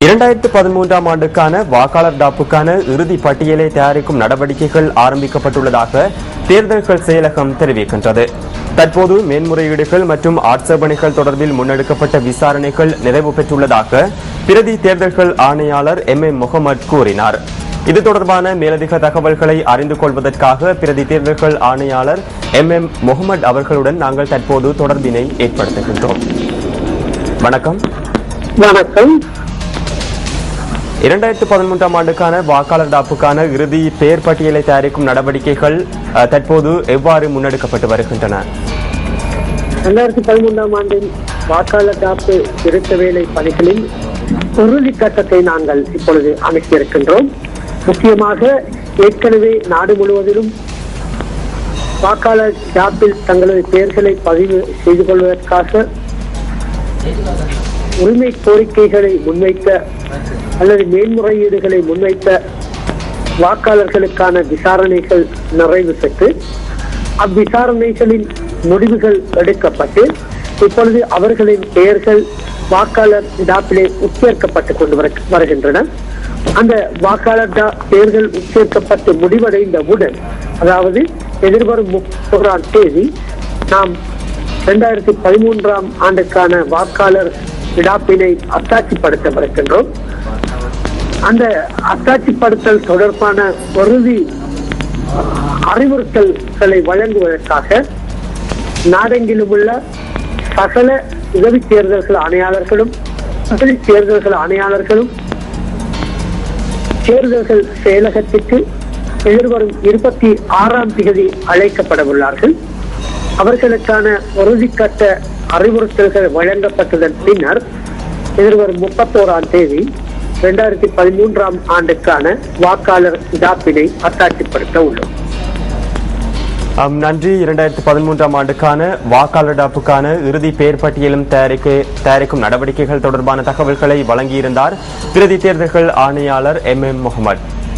2013ஆம் ஆண்டுக்கான வாக்காளர் டாப்புக்கான இறுதி பட்டியலை தயாரிக்கும் நடவடிக்கைகள் ஆரம்பிக்கப்பட்டுள்ளதாக தேர்தல்கள் செயலகம் தெரிவிக்கின்றது. தற்போது மேன்முறையீடுகள் மற்றும் ஆட்சேபனைகள் தொடர்பில் முன்னெடுக்கப்பட்ட விசாரணைகள் நிறைவு பெற்றுள்ளதாக பிரதி தேர்தல்கள் ஆணையாளர் முகமது கூறினார். இது தொடர்பான மேலதிக தகவல்களை அறிந்து கொள்வதற்காக பிரதி தேர்தல்கள் ஆணையாளர் முகமது அவர்களுடன் நாங்கள் தற்போது தொடர்பினை ஏற்படுத்துகின்றோம். வணக்கம். வணக்கம். 2013ஆம் ஆண்டுக்கான வாக்காளர் டாப்புக்கான இறுதி பெயர் பட்டியலை தயாரிக்கும் நடவடிக்கைகள் தற்போது எவ்வாறு முன்னெடுக்கப்பட்டு வருகின்றன? 2013ஆம் ஆண்டின் வாக்காளர் டாப்பு திருத்த வேலை பணிகளில் இறுதி கட்டத்தை நாங்கள் இப்பொழுது அமைத்திருக்கின்றோம். முக்கியமாக ஏற்கனவே நாடு முழுவதிலும் வாக்காளர் டாப்பில் தங்களது பெயர்களை பதிவு செய்து கொள்வதற்காக உரிமை கோரிக்கைகளை முன்வைத்த அல்லது மேன்முறையீடுகளை முன்வைத்த வாக்காளர்களுக்கான விசாரணைகள் நிறைவு பெற்று அவ்விசாரணைகளின் முடிவுகள் எடுக்கப்பட்டு இப்பொழுது அவர்களின் பெயர்கள் வாக்காளர் டாப்பிலே உட்சேர்க்கப்பட்டுக் கொண்டு வருகின்றன. அந்த வாக்காளர் பெயர்கள் உட்சேர்க்கப்பட்டு முடிவடைந்தவுடன், அதாவது எதிர்வரும் 31ஆம் தேதி நாம் 2013ஆம் ஆண்டுக்கான வாக்காளர் டாப்பினை அத்தாட்சிப்படுத்தவிருக்கின்றோம். அந்த அத்தாட்சிப்படுத்தல் தொடர்பான இறுதி அறிவுறுத்தல்களை வழங்குவதற்காக நாடெங்கிலும் உள்ள சகல உதவி தேர்தல்கள் ஆணையாளர்களும் தேர்தல்கள் ஆணையாளர்களும் தேர்தல்கள் செயலகத்திற்கு எதிர்வரும் 26ஆம் தேதி அழைக்கப்பட உள்ளார்கள். அவர்களுக்கான இறுதிக்கட்ட அறிவுறுத்தல்கள் வழங்கப்பட்டதன் பின்னர் எதிர்வரும் 31ஆம் தேதி 2013ஆம் ஆண்டுக்கான வாக்காளர் டாப்பினை அத்தாட்சிப்படுத்த உள்ளோம். நன்றி. 2013ஆம் ஆண்டுக்கான வாக்காளர் டாப்புக்கான இறுதி பெயர் பட்டியலும் தயாரிக்கும் நடவடிக்கைகள் தொடர்பான தகவல்களை வழங்கியிருந்தார் பிரதி தேர்தல்கள் ஆணையாளர் முகமது.